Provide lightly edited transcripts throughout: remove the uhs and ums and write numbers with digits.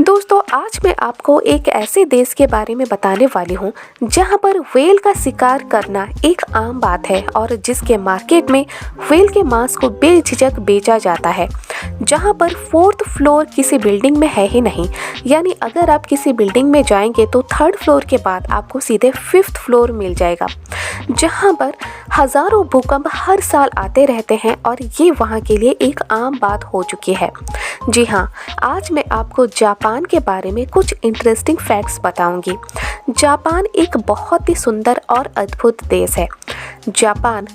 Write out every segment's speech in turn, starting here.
दोस्तों आज मैं आपको एक ऐसे देश के बारे में बताने वाली हूँ जहाँ पर व्हेल का शिकार करना एक आम बात है और जिसके मार्केट में व्हेल के मांस को बेझिझक बेचा जाता है। जहाँ पर 4th फ्लोर किसी बिल्डिंग में है ही नहीं, यानी अगर आप किसी बिल्डिंग में जाएंगे तो 3rd फ्लोर के बाद आपको सीधे 5th फ्लोर मिल जाएगा। जहाँ पर हजारों भूकंप हर साल आते रहते हैं और ये वहाँ के लिए एक आम बात हो चुकी है। जी हाँ, आज मैं आपको जापान के बारे में कुछ इंटरेस्टिंग फैक्ट्स बताऊंगी। जापान एक बहुत ही सुंदर और अद्भुत देश है। जापान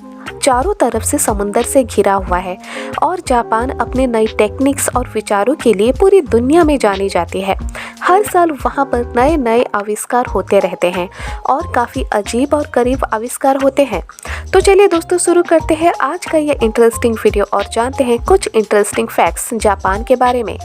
चारों तरफ से समुंदर से घिरा हुआ है और जापान अपने नई टेक्निक्स और विचारों के लिए पूरी दुनिया में जानी जाती है। हर साल वहाँ पर नए नए आविष्कार होते रहते हैं और काफ़ी अजीब और करीब आविष्कार होते हैं। तो चलिए दोस्तों शुरू करते हैं आज का ये इंटरेस्टिंग वीडियो और जानते हैं कुछ इंटरेस्टिंग फैक्ट्स जापान के बारे में।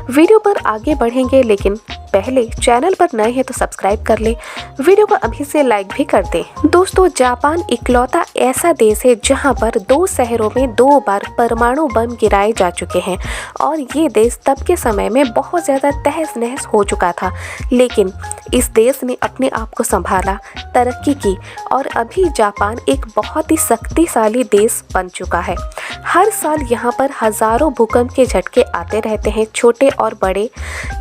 वीडियो पर आगे बढ़ेंगे लेकिन पहले चैनल पर नए हैं तो सब्सक्राइब कर ले, वीडियो को अभी से लाइक भी कर दे। दोस्तों जापान इकलौता ऐसा देश है जहां पर 2 शहरों में 2 बार परमाणु बम गिराए जा चुके हैं और ये देश तब के समय में बहुत ज़्यादा तहस नहस हो चुका था, लेकिन इस देश ने अपने आप को संभाला, तरक्की की और अभी जापान एक बहुत ही शक्तिशाली देश बन चुका है। हर साल यहाँ पर हजारों भूकंप के झटके आते रहते हैं, छोटे और बड़े,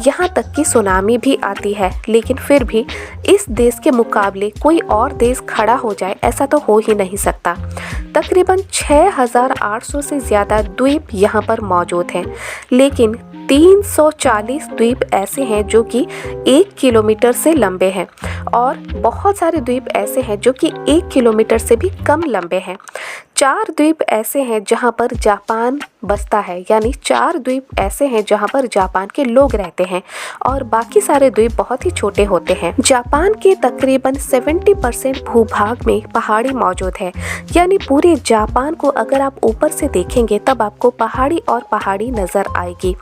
यहाँ तक कि सुनामी भी आती है, लेकिन फिर भी इस देश के मुकाबले कोई और देश खड़ा हो जाए ऐसा तो हो ही नहीं सकता। तकरीबन 6800 से ज़्यादा द्वीप यहाँ पर मौजूद हैं, लेकिन 340 द्वीप ऐसे हैं जो कि 1 किलोमीटर से लंबे हैं और बहुत सारे द्वीप ऐसे हैं जो कि 1 किलोमीटर से भी कम लंबे हैं। 4 द्वीप ऐसे हैं जहां पर जापान बसता है, यानी 4 द्वीप ऐसे हैं जहां पर जापान के लोग रहते हैं और बाकी सारे द्वीप बहुत ही छोटे होते हैं। जापान के तकरीबन 70% भूभाग में पहाड़ी मौजूद है, यानी पूरे जापान को अगर आप ऊपर से देखेंगे तब आपको पहाड़ी और पहाड़ी नजर आएगी।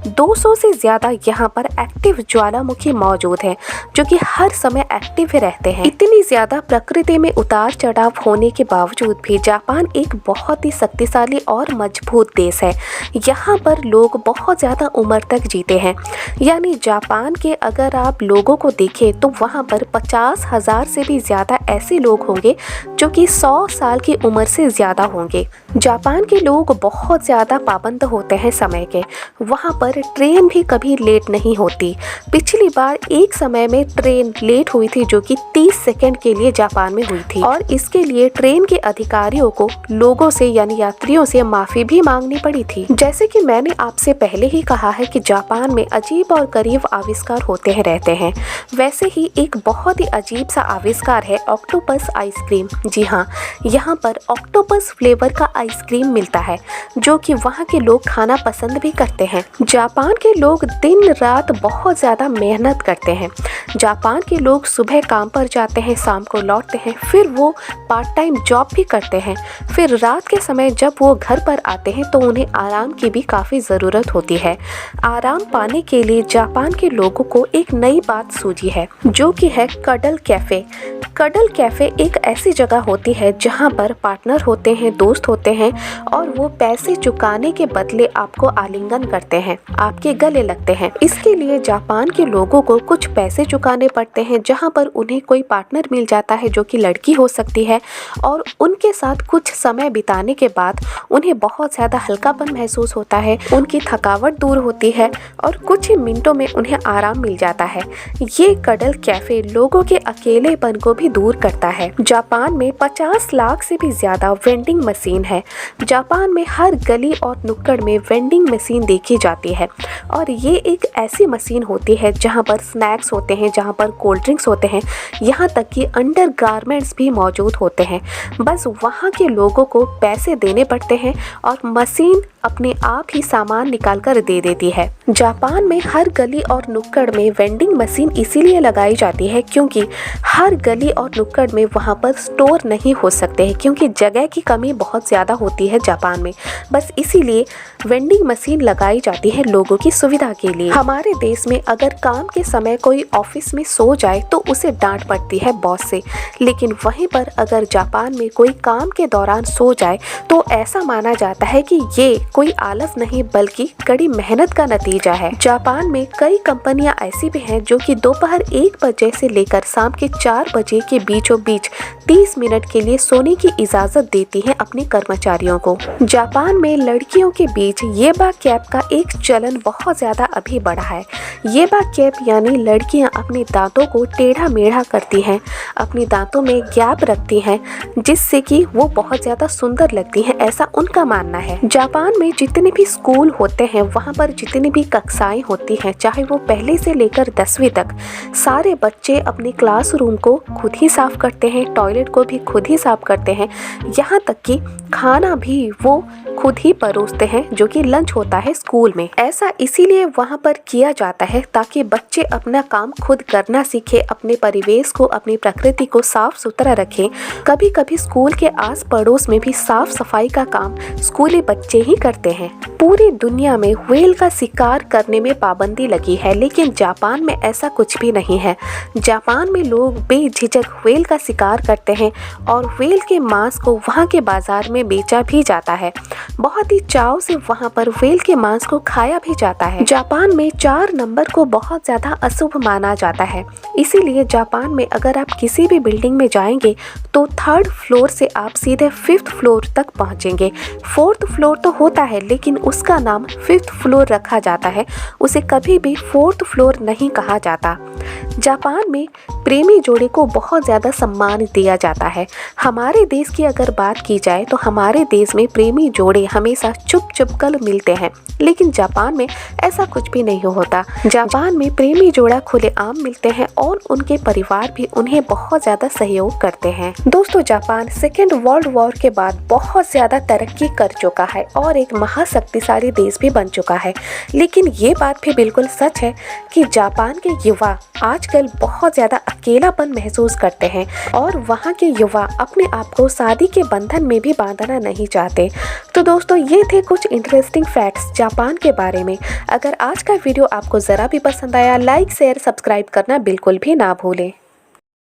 200 से ज़्यादा यहाँ पर एक्टिव ज्वालामुखी मौजूद हैं जो कि हर समय एक्टिव रहते हैं। इतनी ज़्यादा प्रकृति में उतार चढ़ाव होने के बावजूद भी जापान एक बहुत ही शक्तिशाली और मजबूत देश है। यहाँ पर लोग बहुत ज़्यादा उम्र तक जीते हैं, यानी जापान के अगर आप लोगों को देखें तो वहाँ पर 50,000 से भी ज़्यादा ऐसे लोग होंगे जो कि 100 साल की उम्र से ज़्यादा होंगे। जापान के लोग बहुत ज़्यादा पाबंद होते हैं समय के, वहाँ पर ट्रेन भी कभी लेट नहीं होती। पिछली बार एक समय में ट्रेन लेट हुई थी जो कि 30 सेकंड के लिए जापान में हुई थी और इसके लिए ट्रेन के अधिकारियों को लोगों से यानी यात्रियों से माफी भी मांगनी पड़ी थी। जैसे कि मैंने आपसे पहले ही कहा है कि जापान में अजीब और गरीब आविष्कार होते हैं रहते हैं, वैसे ही एक बहुत ही अजीब सा आविष्कार है ऑक्टोपस आइसक्रीम। जी हाँ, यहाँ पर ऑक्टोपस फ्लेवर का आइसक्रीम मिलता है जो कि वहाँ के लोग खाना पसंद भी करते हैं। जापान के लोग दिन रात बहुत ज़्यादा मेहनत करते हैं। जापान के लोग सुबह काम पर जाते हैं, शाम को लौटते हैं, फिर वो पार्ट टाइम जॉब भी करते हैं। फिर रात के समय जब वो घर पर आते हैं तो उन्हें आराम की भी काफ़ी ज़रूरत होती है। आराम पाने के लिए जापान के लोगों को एक नई बात सूझी है जो कि है कडल कैफ़े। कडल कैफ़े एक ऐसी जगह होती है जहाँ पर पार्टनर होते हैं, दोस्त होते हैं और वो पैसे चुकाने के बदले आपको आलिंगन करते हैं, आपके गले लगते हैं। इसके लिए जापान के लोगों को कुछ पैसे चुकाने पड़ते हैं, जहाँ पर उन्हें कोई पार्टनर मिल जाता है जो कि लड़की हो सकती है और उनके साथ कुछ समय बिताने के बाद उन्हें बहुत ज़्यादा हल्कापन महसूस होता है, उनकी थकावट दूर होती है और कुछ ही मिनटों में उन्हें आराम मिल जाता है। ये कडल कैफ़े लोगों के अकेलेपन को भी दूर करता है। जापान में 50 लाख से भी ज़्यादा वेंडिंग मशीन है। जापान में हर गली और नुक्कड़ में वेंडिंग मशीन देखी जाती है और ये एक ऐसी मशीन होती है जहाँ पर स्नैक्स होते हैं, जहाँ पर कोल्ड ड्रिंक्स होते हैं, यहाँ तक कि अंडर गारमेंट्स भी मौजूद होते हैं। बस वहाँ के लोगों को पैसे देने पड़ते हैं और मशीन अपने आप ही सामान निकाल कर दे देती है। जापान में हर गली और नुक्कड़ में वेंडिंग मशीन इसीलिए लगाई जाती है क्योंकि हर गली और नुक्कड़ में वहाँ पर स्टोर नहीं हो सकते हैं क्योंकि जगह की कमी बहुत ज़्यादा होती है जापान में। बस इसीलिए वेंडिंग मशीन लगाई जाती है लोगों की सुविधा के लिए। हमारे देश में अगर काम के समय कोई ऑफिस में सो जाए तो उसे डांट पड़ती है बॉस से, लेकिन वहीं पर अगर जापान में कोई काम के दौरान सो जाए तो ऐसा माना जाता है कि ये कोई आलस नहीं बल्कि कड़ी मेहनत का नतीजा है। जापान में कई कंपनियां ऐसी भी हैं जो कि दोपहर 1 बजे से लेकर शाम के 4 बजे के बीचों बीच 30 मिनट के लिए सोने की इजाजत देती हैं अपने कर्मचारियों को। जापान में लड़कियों के बीच येबा कैप का एक चलन बहुत ज्यादा अभी बढ़ा है। येबा कैप यानी लड़कियां अपने दांतों को टेढ़ा मेढ़ा करती हैं, अपने दांतों में गैप रखती हैं जिससे कि वो बहुत ज्यादा सुंदर लगती हैं, ऐसा उनका मानना है। जापान में जितने भी स्कूल होते हैं वहाँ पर जितनी भी कक्षाएं होती हैं, चाहे वो पहले से लेकर 10वीं तक, सारे बच्चे अपने क्लासरूम को खुद ही साफ करते हैं, टॉयलेट को भी खुद ही साफ करते हैं, यहाँ तक कि खाना भी वो खुद ही परोसते हैं जो कि लंच होता है स्कूल में। ऐसा इसीलिए वहाँ पर किया जाता है ताकि बच्चे अपना काम खुद करना सीखे, अपने परिवेश को, अपनी प्रकृति को साफ सुथरा रखें। कभी कभी स्कूल के आस पड़ोस में भी साफ सफाई का काम स्कूली बच्चे ही करते हैं। पूरी दुनिया में व्हेल का शिकार करने में पाबंदी लगी है, लेकिन जापान में ऐसा कुछ भी नहीं है। जापान में लोग बेझिझक व्हेल का शिकार करते हैं और व्हेल के मांस को वहाँ के बाजार में बेचा भी जाता है। बहुत ही चाव से वहाँ पर व्हेल के मांस को खाया भी जाता है। जापान में 4 नंबर को बहुत ज्यादा अशुभ माना जाता है, इसीलिए जापान में अगर आप किसी भी बिल्डिंग में जाएंगे तो 3rd फ्लोर से आप सीधे 5th फ्लोर तक पहुंचेंगे। 4th फ्लोर तो होता है लेकिन उसका नाम 5th फ्लोर रखा जाता है, उसे कभी भी 4th फ्लोर नहीं कहा जाता। जापान में प्रेमी जोड़े को बहुत ज़्यादा सम्मान दिया जाता है। हमारे देश की अगर बात की जाए तो हमारे देश में प्रेमी जोड़े हमेशा चुप कर मिलते हैं, लेकिन जापान में ऐसा कुछ भी नहीं होता। जापान में प्रेमी जोड़ा खुलेआम मिलते हैं और उनके परिवार भी उन्हें बहुत ज़्यादा सहयोग करते हैं। दोस्तों, जापान 2nd वर्ल्ड वॉर के बाद बहुत ज़्यादा तरक्की कर चुका है और एक महाशक्तिशाली देश भी बन चुका है, लेकिन ये बात भी बिल्कुल सच है कि जापान के युवा आजकल बहुत ज़्यादा अकेलापन महसूस करते हैं और वहाँ के युवा अपने आप को शादी के बंधन में भी बांधना नहीं चाहते। तो दोस्तों, ये थे कुछ इंटरेस्टिंग फैक्ट्स जापान के बारे में। अगर आज का वीडियो आपको ज़रा भी पसंद आया, लाइक शेयर सब्सक्राइब करना बिल्कुल भी ना भूलें।